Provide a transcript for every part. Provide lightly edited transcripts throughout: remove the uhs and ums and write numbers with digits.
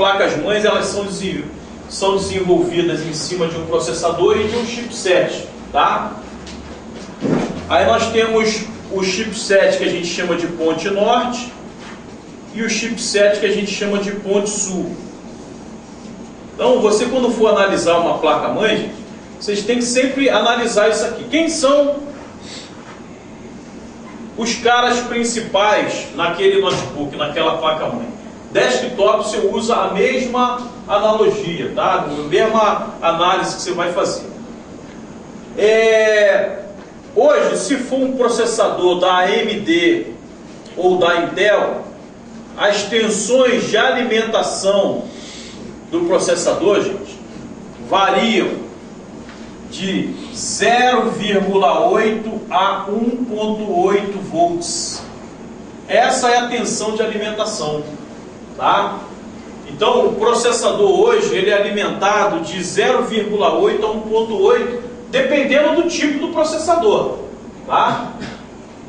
placas-mães, elas são desenvolvidas em cima de um processador e de um chipset, tá? Aí nós temos o chipset que a gente chama de ponte norte e o chipset que a gente chama de ponte sul. Então, você quando for analisar uma placa-mãe, vocês têm que sempre analisar isso aqui. Quem são os caras principais naquele notebook, naquela placa-mãe? Desktop você usa a mesma analogia, tá? A mesma análise que você vai fazer. Hoje, se for um processador da AMD ou da Intel, as tensões de alimentação do processador, gente, variam de 0,8 a 1,8 volts. Essa é a tensão de alimentação, tá? Então, o processador hoje ele é alimentado de 0,8 a 1,8, dependendo do tipo do processador, tá?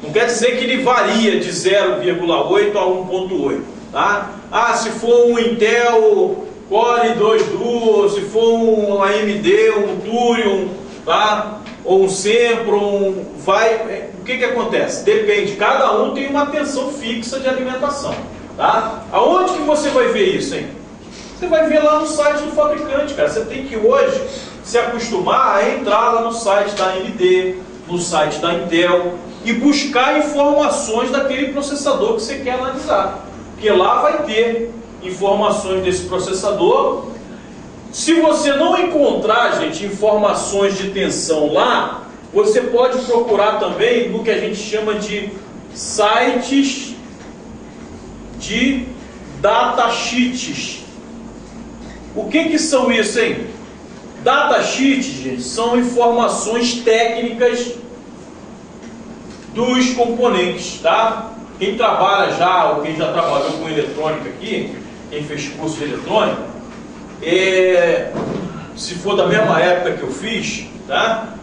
Não quer dizer que ele varia de 0,8 a 1,8, tá? Ah, se for um Intel Core 2 Duo, se for um AMD, um Thurion, tá? Ou um Sempron, o que acontece? Depende, cada um tem uma tensão fixa de alimentação, tá? Aonde que você vai ver isso, hein? Você vai ver lá no site do fabricante, cara. Você tem que hoje se acostumar a entrar lá no site da AMD, no site da Intel e buscar informações daquele processador que você quer analisar, porque lá vai ter informações desse processador. Se você não encontrar, gente, informações de tensão lá, você pode procurar também no que a gente chama de sites de datasheets. O que são isso, hein? Datasheets, gente, são informações técnicas dos componentes, tá? Quem trabalha já, ou quem já trabalhou com eletrônica aqui, quem fez curso de eletrônica, se for da mesma época que eu fiz, tá?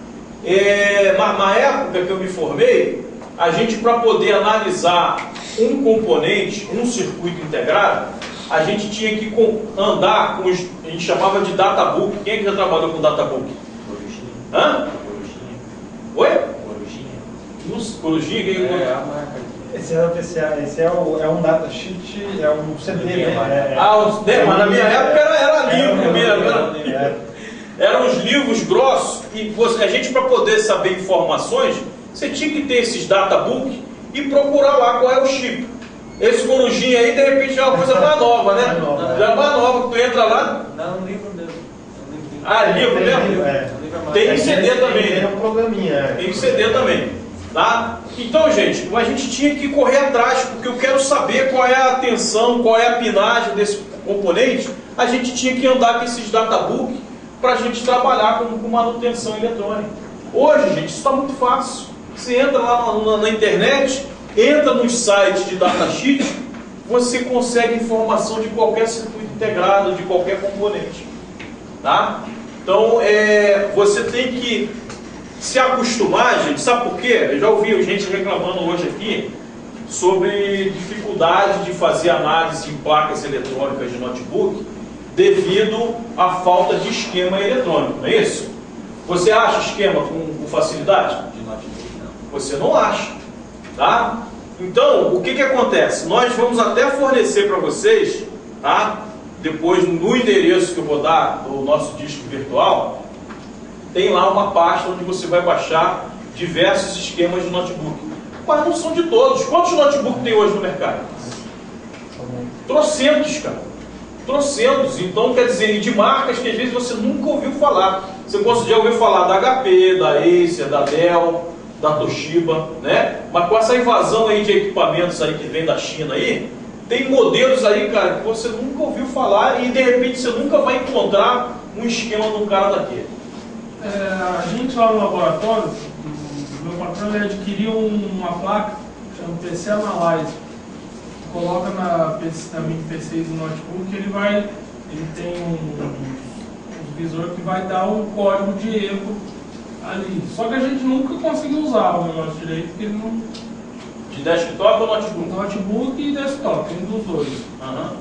Na época que eu me formei, a gente, para poder analisar um componente, um circuito integrado, a gente tinha que andar com a gente chamava de databook. Quem é que já trabalhou com databook? Corujinha. Hã? Corujinha. Oi? Corujinha. Corujinha? A marca. Esse é um datasheet, é um CD, né? Mas na minha época era livro mesmo. Eram os livros grossos e a gente, para poder saber informações, você tinha que ter esses databook e procurar lá qual é o chip. Esse Corujinha aí, de repente, é uma coisa mais nova, né? Já é mais nova, que tu entra lá. Não, livro mesmo. Livro mesmo? Tem em CD também. É um programinha. Tem em CD também. Tá? Então, gente, a gente tinha que correr atrás, porque eu quero saber qual é a tensão, qual é a pinagem desse componente. A gente tinha que andar com esses databook para a gente trabalhar com manutenção eletrônica. Hoje, gente, isso está muito fácil. Você entra lá na internet, entra nos sites de datasheet, você consegue informação de qualquer circuito integrado, de qualquer componente. Tá? Então, você tem que se acostumar, gente. Sabe por quê? Eu já ouvi gente reclamando hoje aqui sobre dificuldade de fazer análise em placas eletrônicas de notebook devido à falta de esquema eletrônico, não é isso? Você acha esquema com facilidade? De notebook, não. Você não acha, tá? Então, o que acontece? Nós vamos até fornecer para vocês, tá? Depois, no endereço que eu vou dar do nosso disco virtual, tem lá uma pasta onde você vai baixar diversos esquemas de notebook. Mas não são de todos. Quantos notebooks tem hoje no mercado? Trocentos, cara. Trocentos. Então, quer dizer, de marcas que às vezes você nunca ouviu falar. Você já ouviu falar da HP, da Acer, da Dell, da Toshiba, né? Mas com essa invasão aí de equipamentos aí que vem da China aí, tem modelos aí, cara, que você nunca ouviu falar e de repente você nunca vai encontrar um esquema de um cara daquele. A gente lá no laboratório, o meu patrão, ele adquiriu uma placa, chama PC Analyze, coloca na mini PC do notebook, ele tem um visor que vai dar um código de erro ali. Só que a gente nunca conseguiu usar o negócio direito, porque ele não... De desktop ou notebook? Notebook e desktop, um dos dois. Uhum.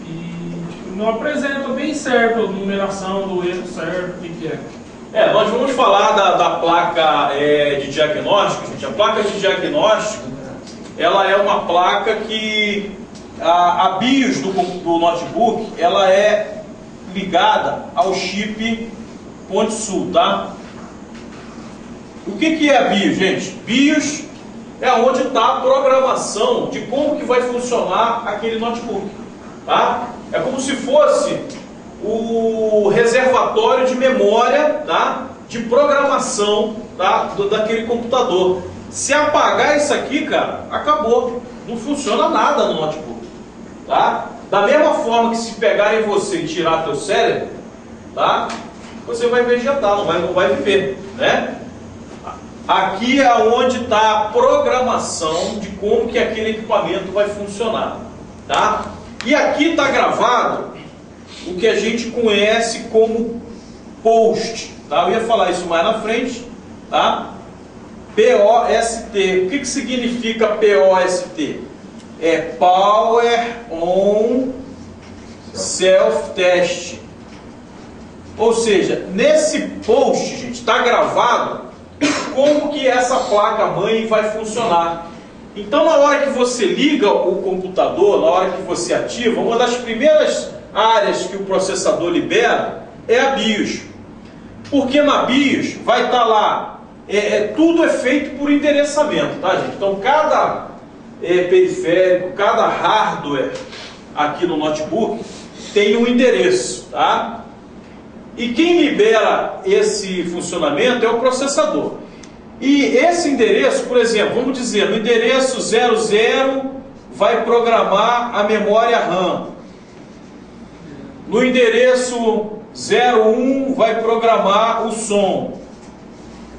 E não apresenta bem certo a numeração do erro certo, o que é. Nós vamos falar da placa de diagnóstico, gente. A placa de diagnóstico, ela é uma placa que a BIOS do notebook, ela é ligada ao chip Ponte Sul, tá? O que é a BIOS, gente? BIOS é onde está a programação de como que vai funcionar aquele notebook, tá? É como se fosse o reservatório de memória, tá? De programação, tá? Daquele computador. Se apagar isso aqui, cara, acabou. Não funciona nada no notebook, tá? Da mesma forma que se pegarem você e tirar teu cérebro, tá? Você vai vegetar, não vai viver, né? Aqui é onde está a programação de como que aquele equipamento vai funcionar, tá? E aqui está gravado o que a gente conhece como POST, tá? Eu ia falar isso mais na frente, tá? POST. O que significa POST? É Power On Self Test. Ou seja, nesse post, gente, está gravado como que essa placa-mãe vai funcionar. Então, na hora que você liga o computador, na hora que você ativa, uma das primeiras áreas que o processador libera é a BIOS. Porque na BIOS vai estar lá, tudo é feito por endereçamento, tá, gente? Então, cada periférico, cada hardware aqui no notebook tem um endereço, tá? E quem libera esse funcionamento é o processador. E esse endereço, por exemplo, vamos dizer, no endereço 00 vai programar a memória RAM. No endereço 01 vai programar o som.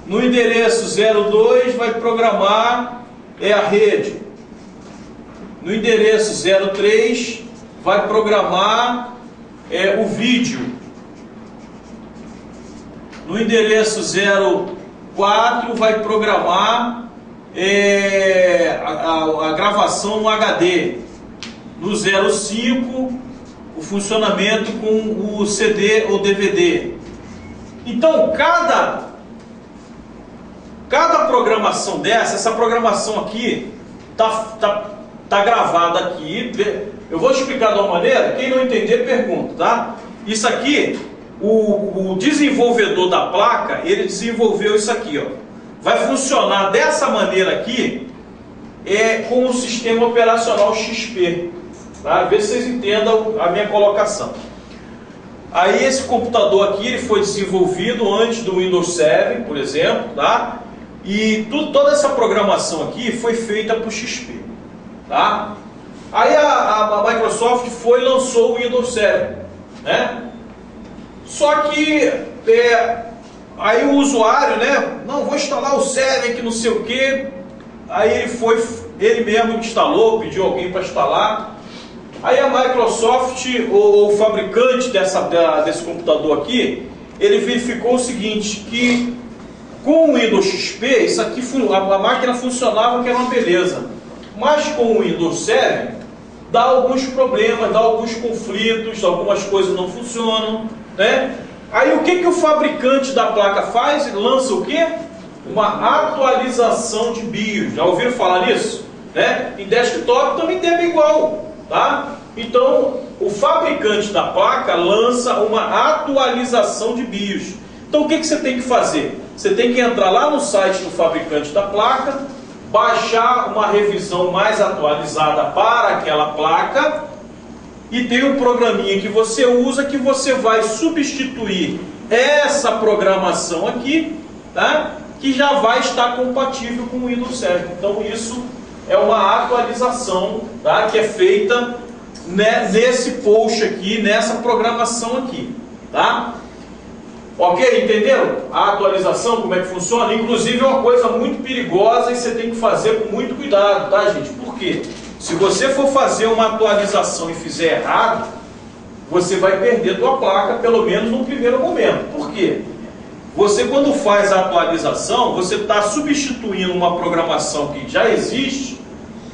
No endereço 02 vai programar a rede. No endereço 03 vai programar o vídeo. No endereço 04 vai programar a gravação no HD. No 05 o funcionamento com o CD ou DVD. Então cada programação dessa, essa programação aqui tá gravada aqui. Eu vou explicar de uma maneira, quem não entender pergunta, tá? Isso aqui, o desenvolvedor da placa, ele desenvolveu isso aqui, ó. Vai funcionar dessa maneira aqui, com o sistema operacional XP, tá? Vê se vocês entendam a minha colocação. Aí esse computador aqui, ele foi desenvolvido antes do Windows 7, por exemplo, tá? E toda essa programação aqui foi feita por XP, tá? Aí a Microsoft foi e lançou o Windows 7, né? Só que aí o usuário, né? Não, vou instalar o 7 que não sei o que. Aí ele mesmo instalou, pediu alguém para instalar. Aí a Microsoft, o fabricante desse computador aqui, ele verificou o seguinte, que com o Windows XP, isso aqui, a máquina funcionava, que era uma beleza. Mas com o Windows 7, dá alguns problemas, dá alguns conflitos, algumas coisas não funcionam, né? Aí o que o fabricante da placa faz? Ele lança o quê? Uma atualização de BIOS. Já ouviram falar nisso? Né? Em desktop também deve igual, tá? Então, o fabricante da placa lança uma atualização de BIOS. Então, o que você tem que fazer? Você tem que entrar lá no site do fabricante da placa, baixar uma revisão mais atualizada para aquela placa, e tem um programinha que você usa, que você vai substituir essa programação aqui, tá? Que já vai estar compatível com o Windows 7. Então isso é uma atualização, tá? Que é feita nesse post aqui, nessa programação aqui, tá? Ok? Entenderam? A atualização, como é que funciona? Inclusive é uma coisa muito perigosa e você tem que fazer com muito cuidado, tá, gente? Por quê? Se você for fazer uma atualização e fizer errado, você vai perder a tua placa, pelo menos no primeiro momento. Por quê? Você, quando faz a atualização, você está substituindo uma programação que já existe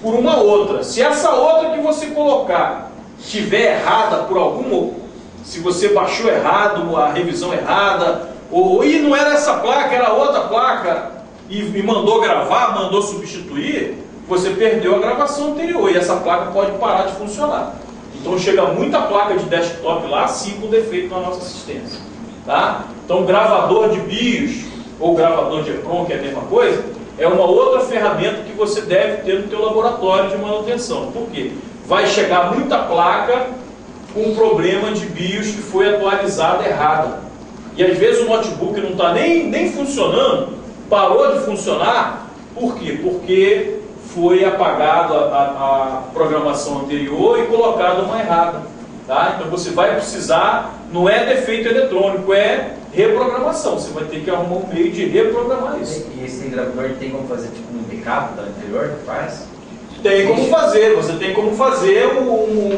por uma outra. Se essa outra que você colocar estiver errada por algum, se você baixou errado, a revisão errada, e não era essa placa, era outra placa, e mandou gravar, mandou substituir, você perdeu a gravação anterior e essa placa pode parar de funcionar. Então chega muita placa de desktop lá, sim, com defeito na nossa assistência. Tá? Então gravador de BIOS ou gravador de EPROM, que é a mesma coisa, é uma outra ferramenta que você deve ter no teu laboratório de manutenção. Por quê? Vai chegar muita placa com problema de BIOS que foi atualizada errada. E às vezes o notebook não está nem funcionando, parou de funcionar. Por quê? Porque foi apagado a programação anterior e colocado uma errada. Tá? Então você vai precisar, não é defeito eletrônico, é reprogramação. Você vai ter que arrumar um meio de reprogramar isso. E esse gravador tem como fazer tipo um backup da anterior que faz? Tem como fazer, você tem como fazer,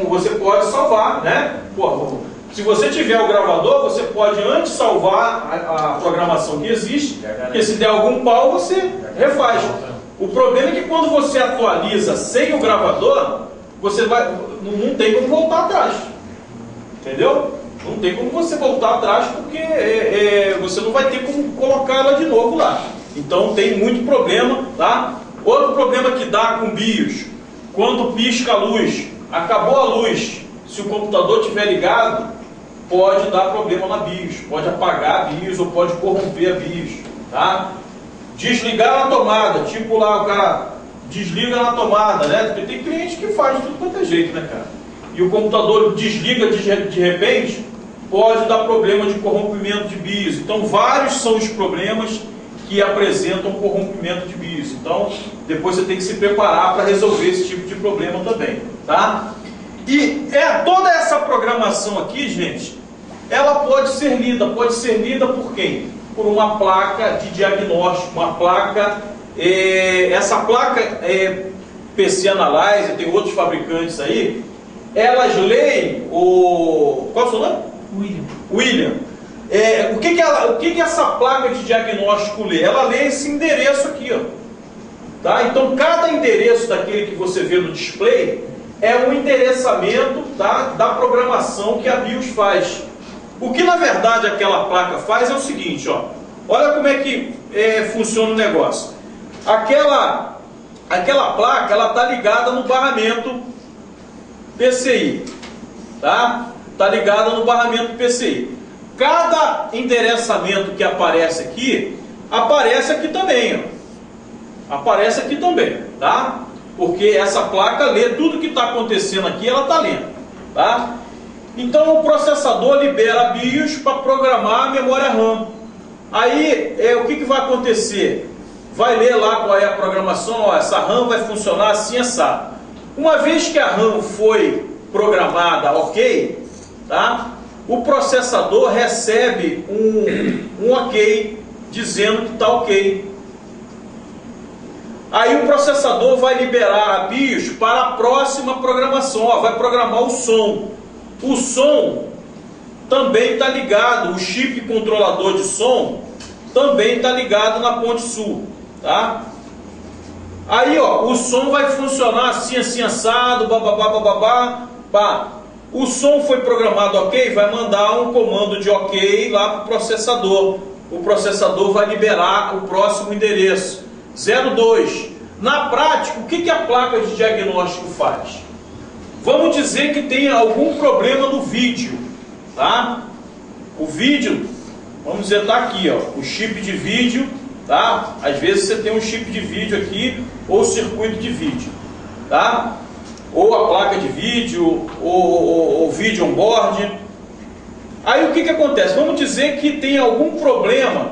você pode salvar, né? Pô, se você tiver o gravador, você pode antes salvar a programação que existe, porque se der algum pau, você refaz. O problema é que quando você atualiza sem o gravador, você não tem como voltar atrás. Entendeu? Não tem como você voltar atrás, porque você não vai ter como colocar ela de novo lá. Então tem muito problema, tá? Outro problema que dá com BIOS, quando pisca a luz, acabou a luz, se o computador estiver ligado, pode dar problema na BIOS, pode apagar a BIOS ou pode corromper a BIOS, tá? Desligar na tomada, tipo lá o cara desliga na tomada, né? Porque tem cliente que faz de tudo quanto é jeito, né, cara? E o computador desliga de repente, pode dar problema de corrompimento de BIOS. Então vários são os problemas que apresentam corrompimento de BIOS. Então, depois você tem que se preparar para resolver esse tipo de problema também, tá? E toda essa programação aqui, gente, ela pode ser lida por quem? Por uma placa de diagnóstico, uma placa, essa placa PC Analyzer, tem outros fabricantes aí, elas leem qual é o seu nome? William. O que essa placa de diagnóstico lê? Ela lê esse endereço aqui, ó. Tá? Então cada endereço daquele que você vê no display é um endereçamento, tá, da programação que a BIOS faz. O que na verdade aquela placa faz é o seguinte, ó. Olha como é que funciona o negócio. Aquela placa, ela está ligada no barramento PCI, tá? Está ligada no barramento PCI. Cada endereçamento que aparece aqui também, ó. Aparece aqui também, tá? Porque essa placa lê tudo que está acontecendo aqui, ela está lendo, tá? Então o processador libera a BIOS para programar a memória RAM. Aí o que vai acontecer? Vai ler lá qual é a programação, ó, essa RAM vai funcionar assim, assado. Uma vez que a RAM foi programada ok, tá? O processador recebe um ok dizendo que está ok. Aí o processador vai liberar a BIOS para a próxima programação, ó, vai programar o som. O som também está ligado, o chip controlador de som também está ligado na ponte sul, tá? Aí, ó, o som vai funcionar assim, assim, assado, bababá, bababá, pá. O som foi programado ok, vai mandar um comando de ok lá para o processador. O processador vai liberar o próximo endereço, 02. Na prática, o que a placa de diagnóstico faz? Vamos dizer que tem algum problema no vídeo, tá? O vídeo, vamos dizer, está aqui, ó, o chip de vídeo, tá? Às vezes você tem um chip de vídeo aqui, ou circuito de vídeo, tá? Ou a placa de vídeo, ou vídeo on-board. Aí o que acontece? Vamos dizer que tem algum problema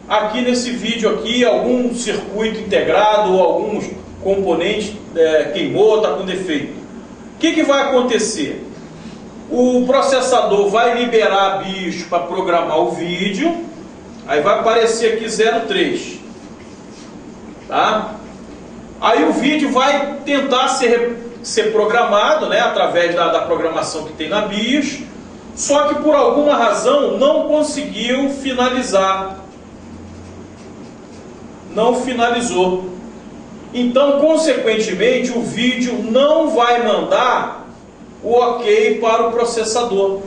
aqui nesse vídeo aqui, algum circuito integrado, ou alguns componentes queimou, está com defeito. O que vai acontecer? O processador vai liberar a BIOS para programar o vídeo, aí vai aparecer aqui 03, tá? Aí o vídeo vai tentar ser programado, né, através da programação que tem na BIOS, só que por alguma razão não conseguiu finalizar, não finalizou. Então, consequentemente, o vídeo não vai mandar o ok para o processador.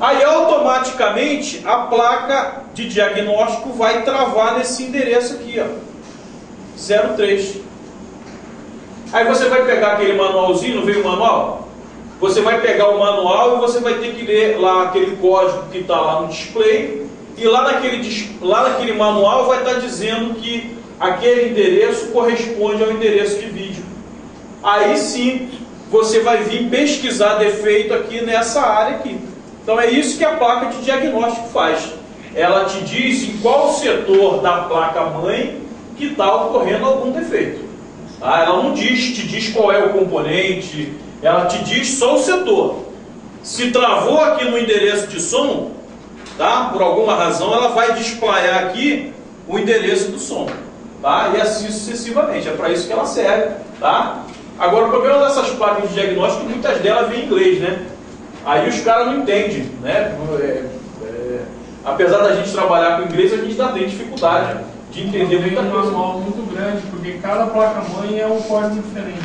Aí automaticamente a placa de diagnóstico vai travar nesse endereço aqui, ó, 03. Aí você vai pegar aquele manualzinho, não veio o manual? Você vai pegar o manual e você vai ter que ler lá aquele código que está lá no display, e lá naquele manual vai estar dizendo que aquele endereço corresponde ao endereço de vídeo. Aí sim, você vai vir pesquisar defeito aqui nessa área aqui. Então é isso que a placa de diagnóstico faz. Ela te diz em qual setor da placa-mãe que está ocorrendo algum defeito. Tá? Ela não te diz qual é o componente, ela te diz só o setor. Se travou aqui no endereço de som, tá? Por alguma razão ela vai desplayar aqui o endereço do som. Tá? E assim sucessivamente, é para isso que ela serve. Tá? Agora o problema dessas placas de diagnóstico é que muitas delas vêm em inglês, né? Aí os caras não entendem, né? Apesar da gente trabalhar com inglês, a gente ainda tem dificuldade de entender muita coisa. É um manual muito grande, porque cada placa-mãe é um código diferente.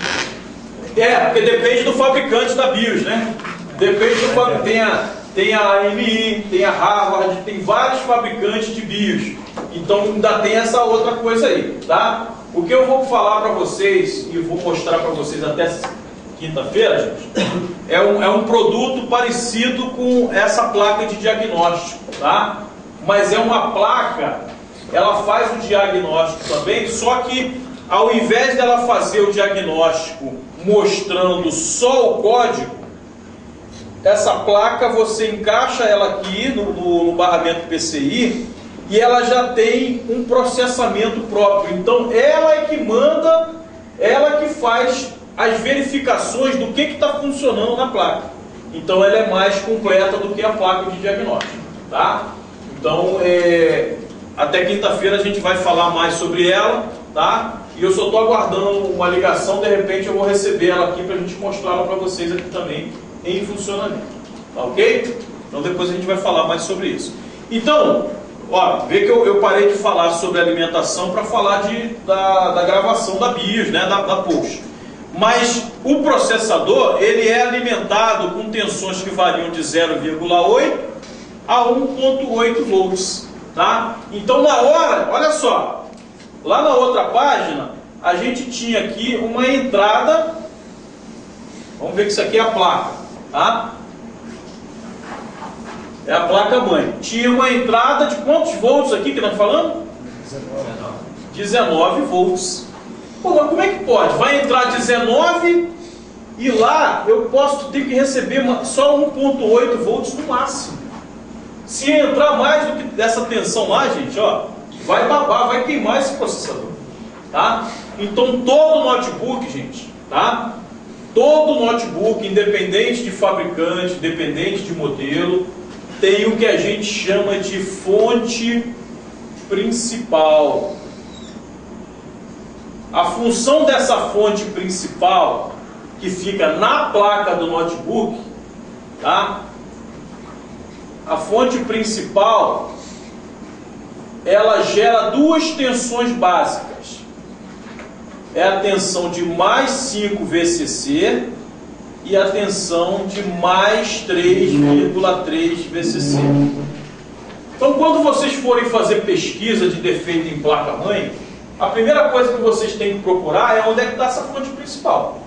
Porque depende do fabricante da BIOS, né? Depende do fabricante. Tem a AMI, tem a Harvard, tem vários fabricantes de BIOS. Então ainda tem essa outra coisa aí, tá? O que eu vou falar para vocês, e vou mostrar para vocês até quinta-feira, gente, é um produto parecido com essa placa de diagnóstico, tá? Mas é uma placa, ela faz o diagnóstico também, só que ao invés dela fazer o diagnóstico mostrando só o código, essa placa você encaixa ela aqui no barramento PCI e ela já tem um processamento próprio. Então ela é que manda, ela que faz as verificações do que está funcionando na placa. Então ela é mais completa do que a placa de diagnóstico, tá? Então até quinta-feira a gente vai falar mais sobre ela, tá? E eu só estou aguardando uma ligação, de repente eu vou receber ela aqui para a gente mostrar ela para vocês aqui também em funcionamento, tá ok? Então depois a gente vai falar mais sobre isso. Então, ó, vê que eu parei de falar sobre alimentação para falar da gravação da BIOS, né, da post. Mas o processador, ele é alimentado com tensões que variam de 0,8 a 1,8 volts, tá? Então na hora, olha só, lá na outra página, a gente tinha aqui uma entrada, vamos ver que isso aqui é a placa, tá? É a placa-mãe. Tinha uma entrada de quantos volts aqui que nós falamos? 19 volts. Pô, mas como é que pode? Vai entrar 19 e lá eu ter que receber só 1,8 volts no máximo. Se entrar mais do que dessa tensão lá, gente, ó, vai babar, vai queimar esse processador, tá? Então todo notebook, gente, tá? Todo notebook, independente de fabricante, independente de modelo, tem o que a gente chama de fonte principal. A função dessa fonte principal, que fica na placa do notebook, tá? A fonte principal, ela gera duas tensões básicas. É a tensão de mais 5 VCC e a tensão de mais 3,3 VCC. Então, quando vocês forem fazer pesquisa de defeito em placa-mãe, a primeira coisa que vocês têm que procurar é onde é que está essa fonte principal.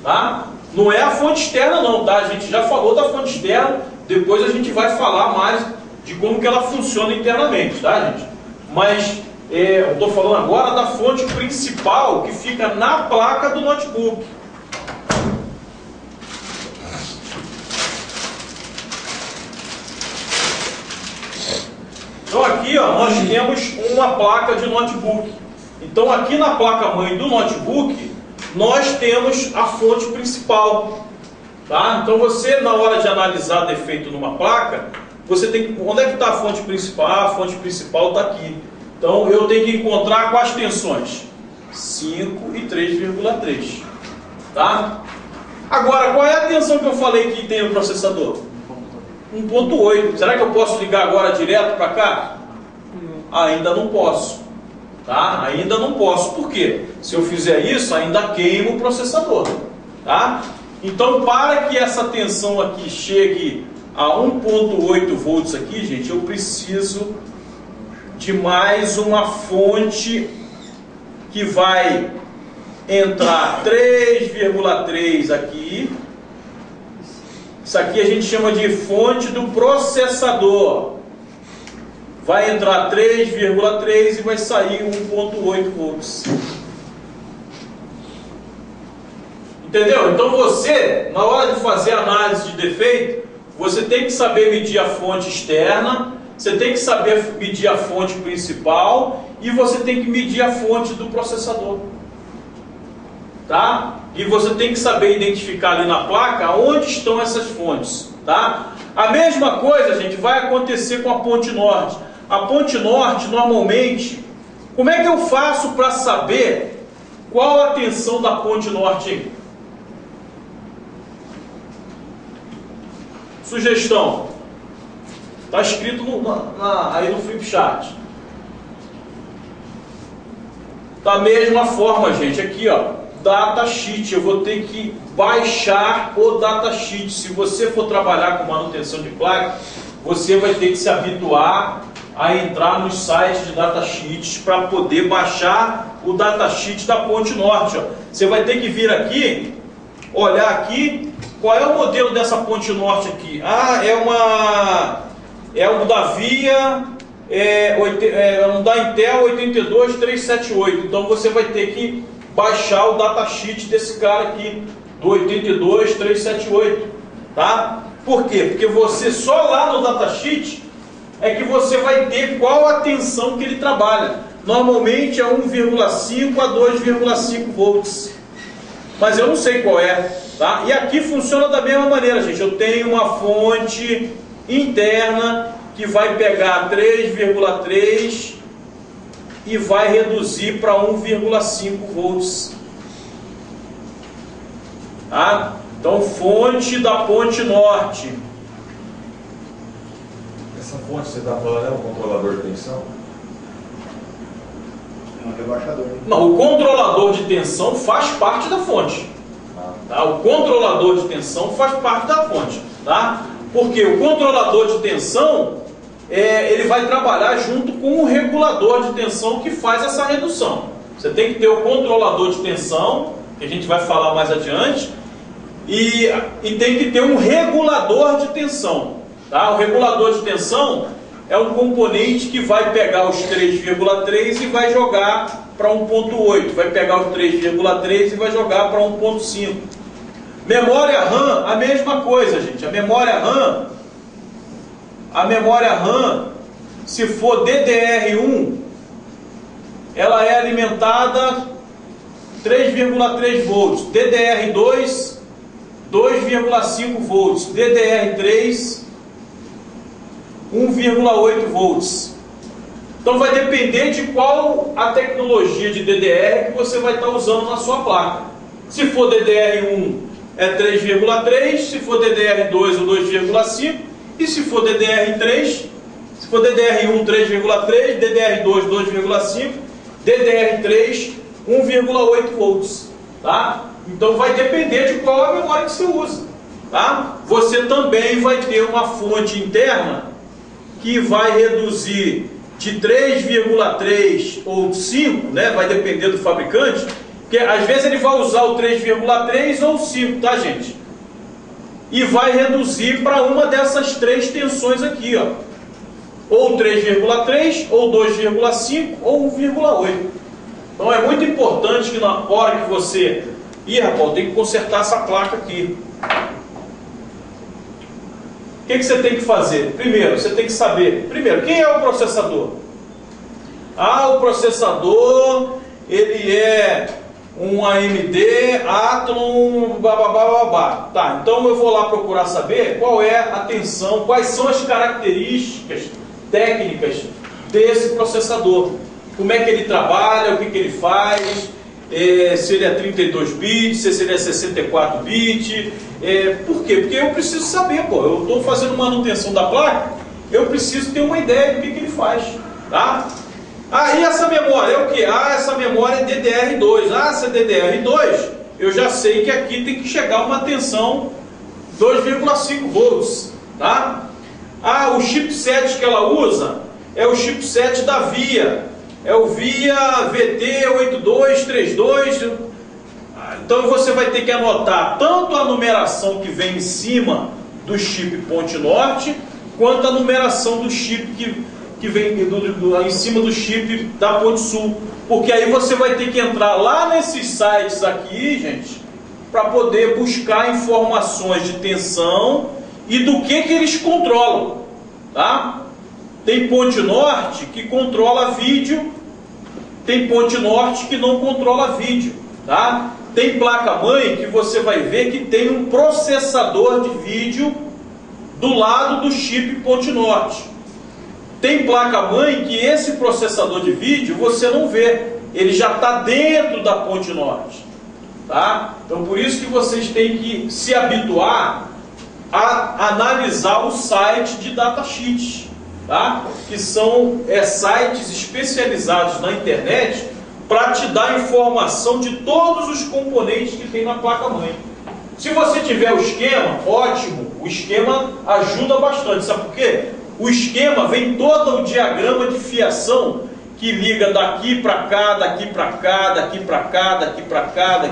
Tá? Não é a fonte externa não, tá? A gente já falou da fonte externa, depois a gente vai falar mais de como que ela funciona internamente, tá, gente? Mas eu estou falando agora da fonte principal que fica na placa do notebook. Então aqui, ó, nós temos uma placa de notebook. Então aqui na placa-mãe do notebook, nós temos a fonte principal. Tá? Então você, na hora de analisar defeito numa placa, você tem que... Onde é que está a fonte principal? Ah, a fonte principal está aqui. Então eu tenho que encontrar quais tensões? 5 e 3,3. Tá? Agora, qual é a tensão que eu falei que tem no processador? 1,8. Será que eu posso ligar agora direto para cá? Ainda não posso. Tá? Ainda não posso. Por quê? Se eu fizer isso, ainda queimo o processador. Tá? Então, para que essa tensão aqui chegue a 1.8 volts aqui, gente, eu preciso de mais uma fonte que vai entrar 3,3 aqui. Isso aqui a gente chama de fonte do processador. Vai entrar 3,3 e vai sair 1.8 volts. Entendeu? Então você, na hora de fazer análise de defeito, você tem que saber medir a fonte externa, você tem que saber medir a fonte principal e você tem que medir a fonte do processador. Tá? E você tem que saber identificar ali na placa onde estão essas fontes. Tá? A mesma coisa, gente, vai acontecer com a ponte norte. A ponte norte, normalmente, como é que eu faço para saber qual a tensão da ponte norte aí? Sugestão. Está escrito aí no Flipchart. Da mesma forma, gente, aqui ó, datasheet, eu vou ter que baixar o datasheet. Se você for trabalhar com manutenção de placa, você vai ter que se habituar a entrar nos sites de datasheets para poder baixar o datasheet da ponte norte. Ó. Você vai ter que vir aqui, olhar aqui, qual é o modelo dessa ponte norte aqui? Ah, é um da Via, um da Intel 82378. Então você vai ter que baixar o datasheet desse cara aqui, do 82378. Tá? Por quê? Porque você só lá no datasheet é que você vai ter qual a tensão que ele trabalha. Normalmente é 1,5 a 2,5 volts. Mas eu não sei qual é. Tá? E aqui funciona da mesma maneira, gente. Eu tenho uma fonte interna que vai pegar 3,3 e vai reduzir para 1,5 volts. Tá? Então, fonte da ponte norte. Essa fonte que você está falando é um controlador de tensão? É um rebaixador. Não, o controlador de tensão faz parte da fonte. Tá? O controlador de tensão faz parte da fonte. Tá? Porque o controlador de tensão, ele vai trabalhar junto com o regulador de tensão que faz essa redução. Você tem que ter o controlador de tensão, que a gente vai falar mais adiante, e tem que ter um regulador de tensão. Tá? O regulador de tensão é um componente que vai pegar os 3,3 e vai jogar para 1.8. Vai pegar os 3,3 e vai jogar para 1.5. Memória RAM, a mesma coisa, gente. A memória RAM, se for DDR1, ela é alimentada 3,3 volts. DDR2, 2,5 volts. DDR3, 1,8 volts. Então vai depender de qual a tecnologia de DDR que você vai estar usando na sua placa. Se for DDR1 é 3,3, se for DDR2 o 2,5 e se for DDR3, se for DDR1 3,3, DDR2 2,5, DDR3 1,8 volts, tá? Então vai depender de qual a memória que você usa, tá? Você também vai ter uma fonte interna que vai reduzir de 3,3 ou 5, né? Vai depender do fabricante, porque às vezes ele vai usar o 3,3 ou 5, tá, gente? E vai reduzir para uma dessas três tensões aqui, ó. Ou 3,3, ou 2,5, ou 1,8. Então é muito importante que na hora que você... Ih, rapaz, tem que consertar essa placa aqui. O que você tem que fazer? Primeiro, você tem que saber... Primeiro, quem é o processador? Ah, o processador, ele é um AMD Athlon, babá. Tá, então eu vou lá procurar saber qual é a tensão, quais são as características técnicas desse processador. Como é que ele trabalha, o que ele faz, se ele é 32 bits, se ele é 64 bits. Por quê? Porque eu preciso saber, pô. Eu estou fazendo manutenção da placa, eu preciso ter uma ideia do que ele faz. Tá? Ah, e essa memória é o que? Ah, essa memória é DDR2. Ah, essa DDR2 eu já sei que aqui tem que chegar uma tensão 2,5 volts, tá? Ah, o chipset que ela usa é o chipset da VIA, é o VIA VT8232. Então você vai ter que anotar tanto a numeração que vem em cima do chip Ponte Norte, quanto a numeração do chip que vem em cima do chip da Ponte Sul. Porque aí você vai ter que entrar lá nesses sites aqui, gente, para poder buscar informações de tensão e do que eles controlam, tá? Tem Ponte Norte que controla vídeo, tem Ponte Norte que não controla vídeo, tá? Tem placa-mãe que você vai ver que tem um processador de vídeo do lado do chip Ponte Norte. Tem placa-mãe que esse processador de vídeo você não vê, ele já está dentro da Ponte Norte, tá? Então por isso que vocês têm que se habituar a analisar o site de datasheets, tá? Que são sites especializados na internet para te dar informação de todos os componentes que tem na placa-mãe. Se você tiver o esquema, ótimo, o esquema ajuda bastante, sabe por quê? O esquema vem todo o diagrama de fiação que liga daqui para cá, daqui para cá, daqui para cá, daqui para cá,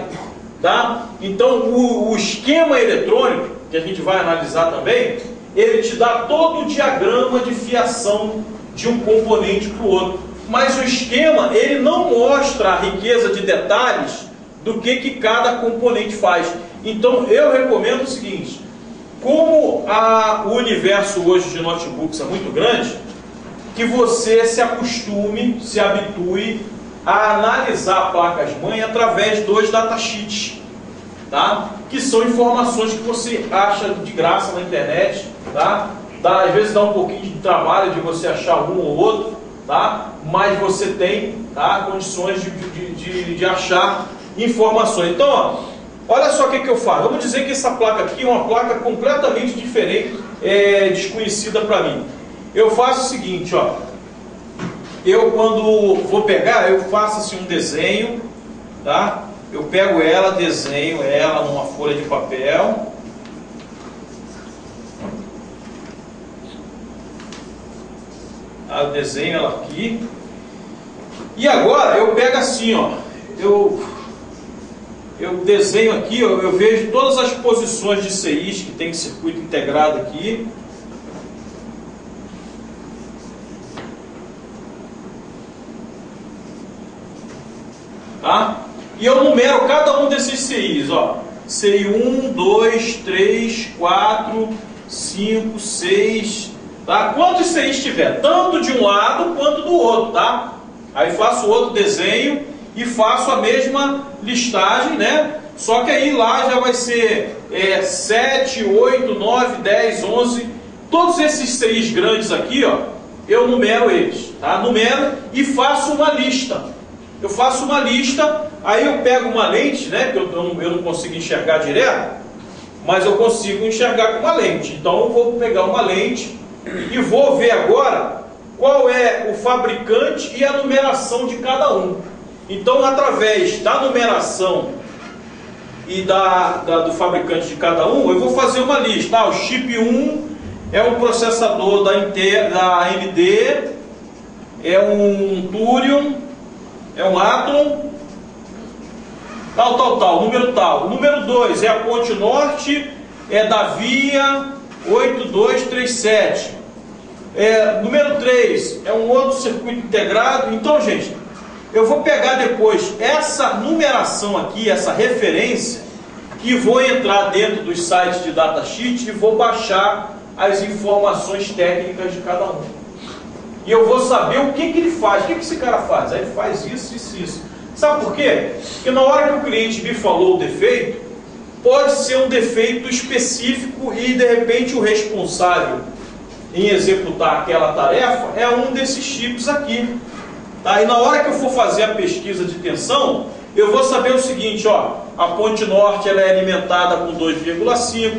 tá? Então o esquema eletrônico, que a gente vai analisar também, ele te dá todo o diagrama de fiação de um componente para o outro. Mas o esquema, ele não mostra a riqueza de detalhes do que cada componente faz. Então eu recomendo o seguinte: como o universo hoje de notebooks é muito grande, que você se acostume, se habitue a analisar placas-mãe através dos datasheets, tá? Que são informações que você acha de graça na internet, tá? Às vezes dá um pouquinho de trabalho de você achar um ou outro, tá? Mas você tem, tá, condições de achar informações. Então, ó, olha só o que eu faço. Vamos dizer que essa placa aqui é uma placa completamente diferente, desconhecida para mim. Eu faço o seguinte, ó. Eu, quando vou pegar, eu faço assim um desenho, tá? Eu pego ela, desenho ela numa folha de papel. Eu desenho ela aqui. E agora eu pego assim, ó. Eu desenho aqui, ó, eu vejo todas as posições de CIs que tem circuito integrado aqui. Tá? E eu numero cada um desses CIs, ó. CI 1, 2, 3, 4, 5, 6, tá? Quantos CIs tiver, tanto de um lado quanto do outro, tá? Aí faço outro desenho e faço a mesma listagem, né? Só que aí lá já vai ser 7, 8, 9, 10, 11. Todos esses CIs grandes aqui, ó, eu numero eles, tá? Numero e faço uma lista. Eu faço uma lista, aí eu pego uma lente, né? Que eu não consigo enxergar direto, mas eu consigo enxergar com uma lente. Então eu vou pegar uma lente e vou ver agora qual é o fabricante e a numeração de cada um. Então, através da numeração e do fabricante de cada um, eu vou fazer uma lista. O chip 1 é um processador da AMD, é um Thurion, é um Athlon, tal, número tal. O número 2 é a Ponte Norte, é da VIA 8237. Número 3 é um outro circuito integrado. Então, gente, eu vou pegar depois essa numeração aqui, essa referência, e vou entrar dentro dos sites de datasheet e vou baixar as informações técnicas de cada um. E eu vou saber o que ele faz. O que esse cara faz? Aí ele faz isso, isso, isso. Sabe por quê? Porque na hora que o cliente me falou o defeito, pode ser um defeito específico e de repente o responsável em executar aquela tarefa é um desses chips aqui. Tá? E na hora que eu for fazer a pesquisa de tensão, eu vou saber o seguinte, ó, a Ponte Norte ela é alimentada com 2,5,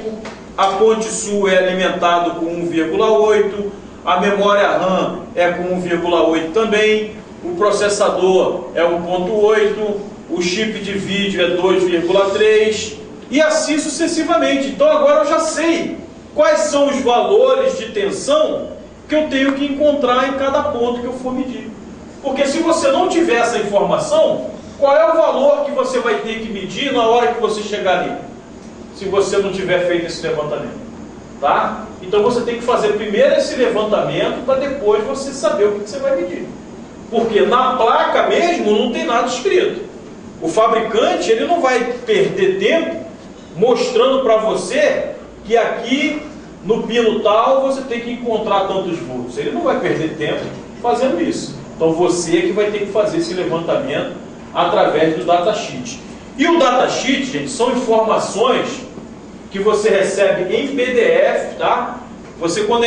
a Ponte Sul é alimentada com 1,8, a memória RAM é com 1,8 também, o processador é 1,8, o chip de vídeo é 2,3 e assim sucessivamente. Então agora eu já sei quais são os valores de tensão que eu tenho que encontrar em cada ponto que eu for medir. Porque se você não tiver essa informação, qual é o valor que você vai ter que medir na hora que você chegar ali? Se você não tiver feito esse levantamento. Tá? Então você tem que fazer primeiro esse levantamento para depois você saber o que você vai medir. Porque na placa mesmo não tem nada escrito. O fabricante ele não vai perder tempo mostrando para você que aqui no pino tal você tem que encontrar tantos volts. Ele não vai perder tempo fazendo isso. Então você que vai ter que fazer esse levantamento através do datasheet. E o datasheet, gente, são informações que você recebe em PDF, tá? Você quando